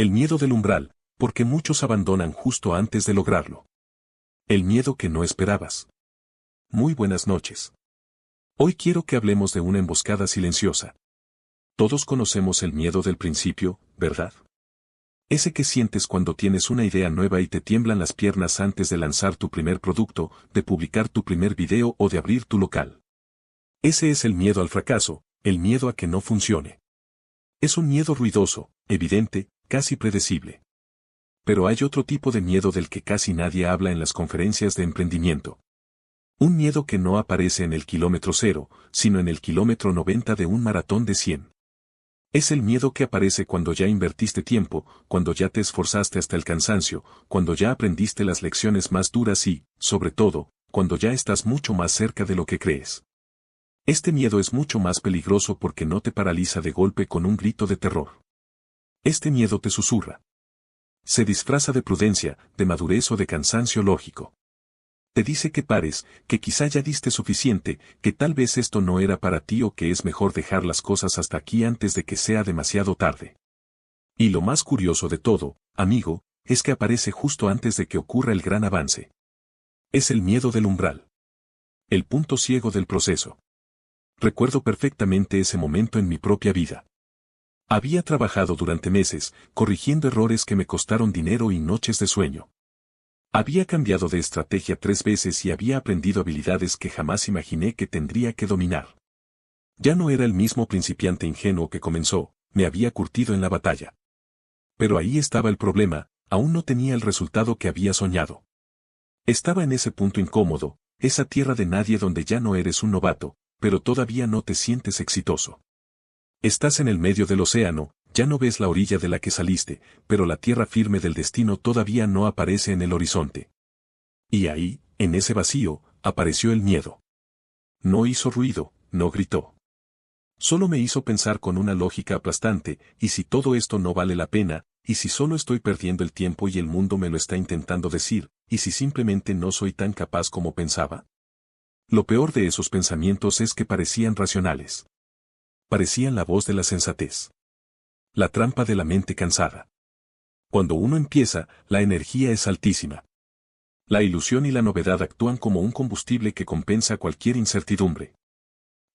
El miedo del umbral, porque muchos abandonan justo antes de lograrlo. El miedo que no esperabas. Muy buenas noches. Hoy quiero que hablemos de una emboscada silenciosa. Todos conocemos el miedo del principio, ¿verdad? Ese que sientes cuando tienes una idea nueva y te tiemblan las piernas antes de lanzar tu primer producto, de publicar tu primer video o de abrir tu local. Ese es el miedo al fracaso, el miedo a que no funcione. Es un miedo ruidoso, evidente, casi predecible. Pero hay otro tipo de miedo del que casi nadie habla en las conferencias de emprendimiento. Un miedo que no aparece en el kilómetro 0, sino en el kilómetro 90 de un maratón de 100. Es el miedo que aparece cuando ya invertiste tiempo, cuando ya te esforzaste hasta el cansancio, cuando ya aprendiste las lecciones más duras y, sobre todo, cuando ya estás mucho más cerca de lo que crees. Este miedo es mucho más peligroso porque no te paraliza de golpe con un grito de terror. Este miedo te susurra. Se disfraza de prudencia, de madurez o de cansancio lógico. Te dice que pares, que quizá ya diste suficiente, que tal vez esto no era para ti o que es mejor dejar las cosas hasta aquí antes de que sea demasiado tarde. Y lo más curioso de todo, amigo, es que aparece justo antes de que ocurra el gran avance. Es el miedo del umbral. El punto ciego del proceso. Recuerdo perfectamente ese momento en mi propia vida. Había trabajado durante meses, corrigiendo errores que me costaron dinero y noches de sueño. Había cambiado de estrategia 3 veces y había aprendido habilidades que jamás imaginé que tendría que dominar. Ya no era el mismo principiante ingenuo que comenzó, me había curtido en la batalla. Pero ahí estaba el problema, aún no tenía el resultado que había soñado. Estaba en ese punto incómodo, esa tierra de nadie donde ya no eres un novato, pero todavía no te sientes exitoso. Estás en el medio del océano, ya no ves la orilla de la que saliste, pero la tierra firme del destino todavía no aparece en el horizonte. Y ahí, en ese vacío, apareció el miedo. No hizo ruido, no gritó. Solo me hizo pensar con una lógica aplastante, ¿y si todo esto no vale la pena? ¿Y si solo estoy perdiendo el tiempo y el mundo me lo está intentando decir? ¿Y si simplemente no soy tan capaz como pensaba? Lo peor de esos pensamientos es que parecían racionales. Parecían la voz de la sensatez. La trampa de la mente cansada. Cuando uno empieza, la energía es altísima. La ilusión y la novedad actúan como un combustible que compensa cualquier incertidumbre.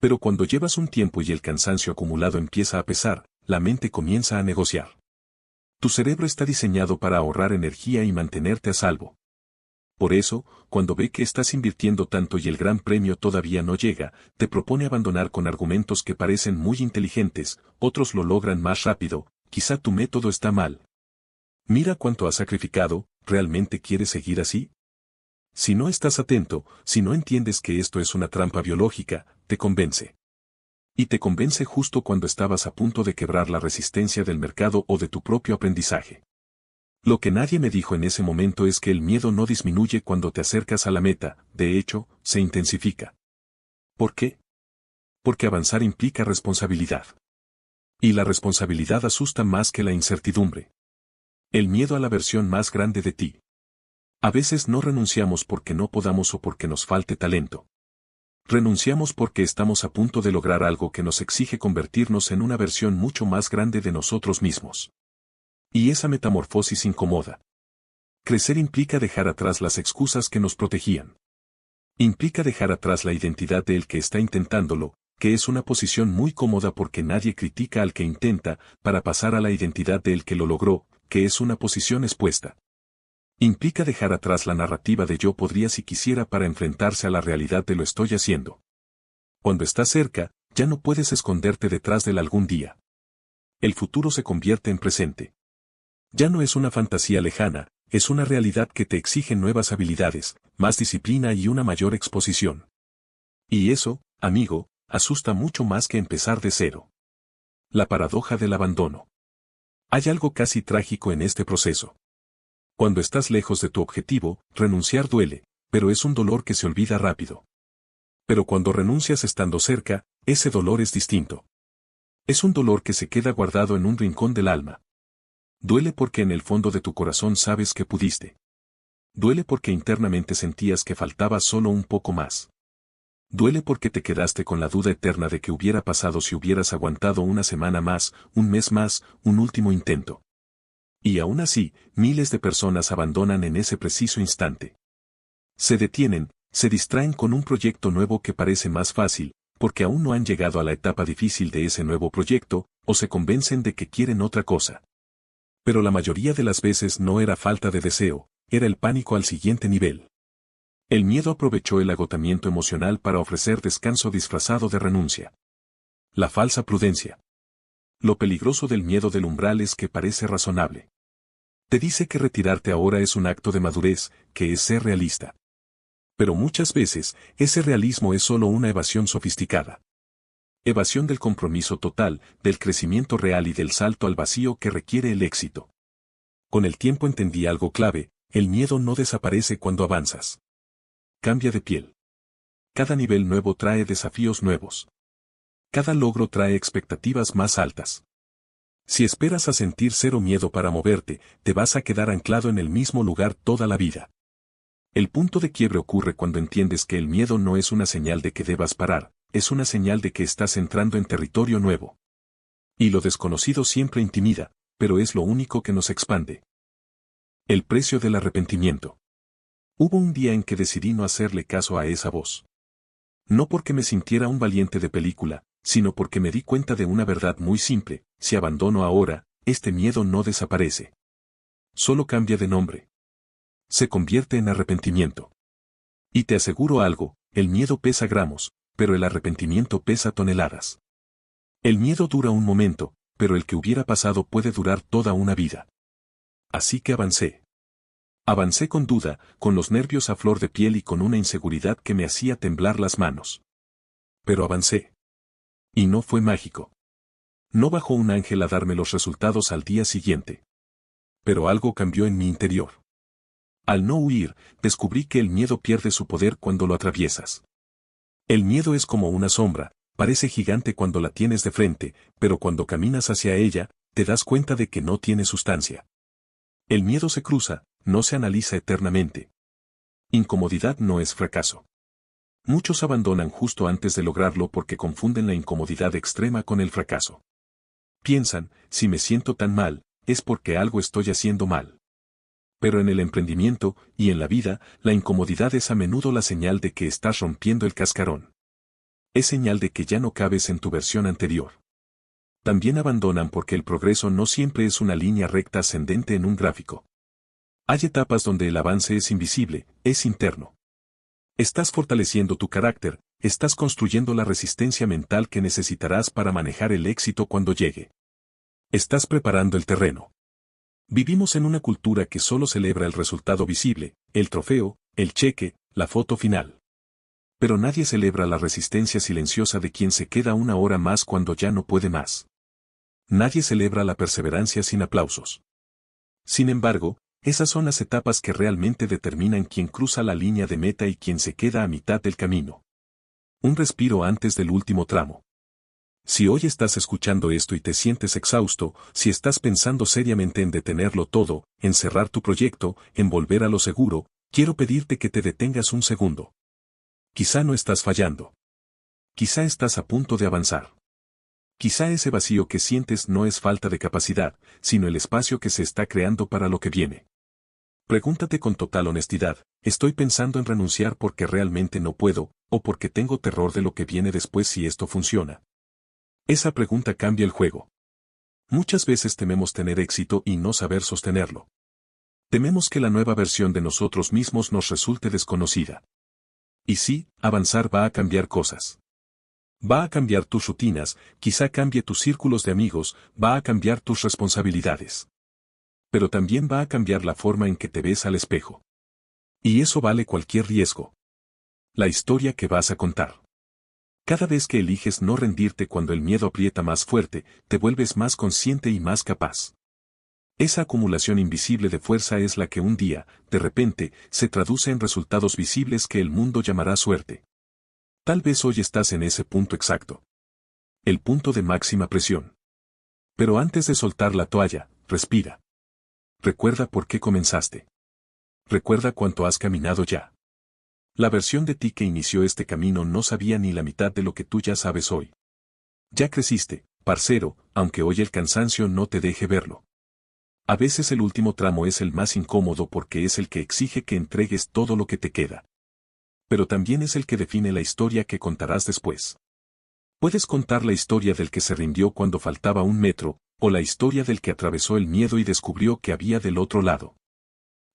Pero cuando llevas un tiempo y el cansancio acumulado empieza a pesar, la mente comienza a negociar. Tu cerebro está diseñado para ahorrar energía y mantenerte a salvo. Por eso, cuando ve que estás invirtiendo tanto y el gran premio todavía no llega, te propone abandonar con argumentos que parecen muy inteligentes, otros lo logran más rápido, quizá tu método está mal. Mira cuánto has sacrificado, ¿realmente quieres seguir así? Si no estás atento, si no entiendes que esto es una trampa biológica, te convence. Y te convence justo cuando estabas a punto de quebrar la resistencia del mercado o de tu propio aprendizaje. Lo que nadie me dijo en ese momento es que el miedo no disminuye cuando te acercas a la meta, de hecho, se intensifica. ¿Por qué? Porque avanzar implica responsabilidad. Y la responsabilidad asusta más que la incertidumbre. El miedo a la versión más grande de ti. A veces no renunciamos porque no podamos o porque nos falte talento. Renunciamos porque estamos a punto de lograr algo que nos exige convertirnos en una versión mucho más grande de nosotros mismos. Y esa metamorfosis incomoda. Crecer implica dejar atrás las excusas que nos protegían. Implica dejar atrás la identidad del que está intentándolo, que es una posición muy cómoda porque nadie critica al que intenta, para pasar a la identidad del que lo logró, que es una posición expuesta. Implica dejar atrás la narrativa de yo podría si quisiera para enfrentarse a la realidad de lo estoy haciendo. Cuando estás cerca, ya no puedes esconderte detrás del algún día. El futuro se convierte en presente. Ya no es una fantasía lejana, es una realidad que te exige nuevas habilidades, más disciplina y una mayor exposición. Y eso, amigo, asusta mucho más que empezar de cero. La paradoja del abandono. Hay algo casi trágico en este proceso. Cuando estás lejos de tu objetivo, renunciar duele, pero es un dolor que se olvida rápido. Pero cuando renuncias estando cerca, ese dolor es distinto. Es un dolor que se queda guardado en un rincón del alma. Duele porque en el fondo de tu corazón sabes que pudiste. Duele porque internamente sentías que faltaba solo un poco más. Duele porque te quedaste con la duda eterna de qué hubiera pasado si hubieras aguantado una semana más, un mes más, un último intento. Y aún así, miles de personas abandonan en ese preciso instante. Se detienen, se distraen con un proyecto nuevo que parece más fácil, porque aún no han llegado a la etapa difícil de ese nuevo proyecto, o se convencen de que quieren otra cosa. Pero la mayoría de las veces no era falta de deseo, era el pánico al siguiente nivel. El miedo aprovechó el agotamiento emocional para ofrecer descanso disfrazado de renuncia. La falsa prudencia. Lo peligroso del miedo del umbral es que parece razonable. Te dice que retirarte ahora es un acto de madurez, que es ser realista. Pero muchas veces, ese realismo es solo una evasión sofisticada. Evasión del compromiso total, del crecimiento real y del salto al vacío que requiere el éxito. Con el tiempo entendí algo clave, el miedo no desaparece cuando avanzas. Cambia de piel. Cada nivel nuevo trae desafíos nuevos. Cada logro trae expectativas más altas. Si esperas a sentir cero miedo para moverte, te vas a quedar anclado en el mismo lugar toda la vida. El punto de quiebre ocurre cuando entiendes que el miedo no es una señal de que debas parar, es una señal de que estás entrando en territorio nuevo. Y lo desconocido siempre intimida, pero es lo único que nos expande. El precio del arrepentimiento. Hubo un día en que decidí no hacerle caso a esa voz. No porque me sintiera un valiente de película, sino porque me di cuenta de una verdad muy simple: si abandono ahora, este miedo no desaparece. Solo cambia de nombre. Se convierte en arrepentimiento. Y te aseguro algo, el miedo pesa gramos, pero el arrepentimiento pesa toneladas. El miedo dura un momento, pero el que hubiera pasado puede durar toda una vida. Así que avancé. Avancé con duda, con los nervios a flor de piel y con una inseguridad que me hacía temblar las manos. Pero avancé. Y no fue mágico. No bajó un ángel a darme los resultados al día siguiente. Pero algo cambió en mi interior. Al no huir, descubrí que el miedo pierde su poder cuando lo atraviesas. El miedo es como una sombra, parece gigante cuando la tienes de frente, pero cuando caminas hacia ella, te das cuenta de que no tiene sustancia. El miedo se cruza, no se analiza eternamente. Incomodidad no es fracaso. Muchos abandonan justo antes de lograrlo porque confunden la incomodidad extrema con el fracaso. Piensan, si me siento tan mal, es porque algo estoy haciendo mal. Pero en el emprendimiento, y en la vida, la incomodidad es a menudo la señal de que estás rompiendo el cascarón. Es señal de que ya no cabes en tu versión anterior. También abandonan porque el progreso no siempre es una línea recta ascendente en un gráfico. Hay etapas donde el avance es invisible, es interno. Estás fortaleciendo tu carácter, estás construyendo la resistencia mental que necesitarás para manejar el éxito cuando llegue. Estás preparando el terreno. Vivimos en una cultura que solo celebra el resultado visible, el trofeo, el cheque, la foto final. Pero nadie celebra la resistencia silenciosa de quien se queda una hora más cuando ya no puede más. Nadie celebra la perseverancia sin aplausos. Sin embargo, esas son las etapas que realmente determinan quién cruza la línea de meta y quién se queda a mitad del camino. Un respiro antes del último tramo. Si hoy estás escuchando esto y te sientes exhausto, si estás pensando seriamente en detenerlo todo, en cerrar tu proyecto, en volver a lo seguro, quiero pedirte que te detengas un segundo. Quizá no estás fallando. Quizá estás a punto de avanzar. Quizá ese vacío que sientes no es falta de capacidad, sino el espacio que se está creando para lo que viene. Pregúntate con total honestidad, ¿estoy pensando en renunciar porque realmente no puedo, o porque tengo terror de lo que viene después si esto funciona? Esa pregunta cambia el juego. Muchas veces tememos tener éxito y no saber sostenerlo. Tememos que la nueva versión de nosotros mismos nos resulte desconocida. Y sí, avanzar va a cambiar cosas. Va a cambiar tus rutinas, quizá cambie tus círculos de amigos, va a cambiar tus responsabilidades. Pero también va a cambiar la forma en que te ves al espejo. Y eso vale cualquier riesgo. La historia que vas a contar. Cada vez que eliges no rendirte cuando el miedo aprieta más fuerte, te vuelves más consciente y más capaz. Esa acumulación invisible de fuerza es la que un día, de repente, se traduce en resultados visibles que el mundo llamará suerte. Tal vez hoy estás en ese punto exacto. El punto de máxima presión. Pero antes de soltar la toalla, respira. Recuerda por qué comenzaste. Recuerda cuánto has caminado ya. La versión de ti que inició este camino no sabía ni la mitad de lo que tú ya sabes hoy. Ya creciste, parcero, aunque hoy el cansancio no te deje verlo. A veces el último tramo es el más incómodo porque es el que exige que entregues todo lo que te queda. Pero también es el que define la historia que contarás después. Puedes contar la historia del que se rindió cuando faltaba 1 metro, o la historia del que atravesó el miedo y descubrió que había del otro lado.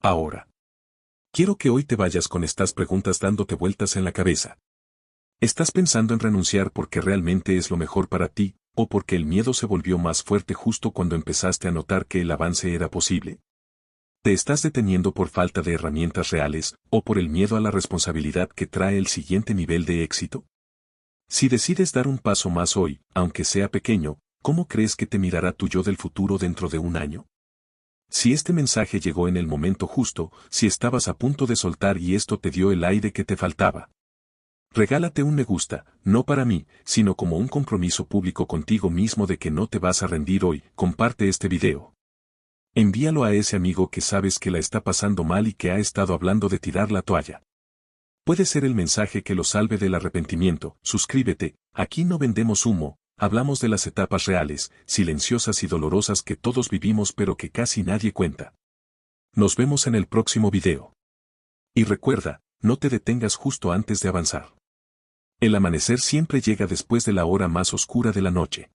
Ahora. Quiero que hoy te vayas con estas preguntas dándote vueltas en la cabeza. ¿Estás pensando en renunciar porque realmente es lo mejor para ti, o porque el miedo se volvió más fuerte justo cuando empezaste a notar que el avance era posible? ¿Te estás deteniendo por falta de herramientas reales, o por el miedo a la responsabilidad que trae el siguiente nivel de éxito? Si decides dar un paso más hoy, aunque sea pequeño, ¿cómo crees que te mirará tu yo del futuro dentro de 1 año? Si este mensaje llegó en el momento justo, si estabas a punto de soltar y esto te dio el aire que te faltaba. Regálate un me gusta, no para mí, sino como un compromiso público contigo mismo de que no te vas a rendir hoy. Comparte este video. Envíalo a ese amigo que sabes que la está pasando mal y que ha estado hablando de tirar la toalla. Puede ser el mensaje que lo salve del arrepentimiento. Suscríbete, aquí no vendemos humo, hablamos de las etapas reales, silenciosas y dolorosas que todos vivimos pero que casi nadie cuenta. Nos vemos en el próximo video. Y recuerda, no te detengas justo antes de avanzar. El amanecer siempre llega después de la hora más oscura de la noche.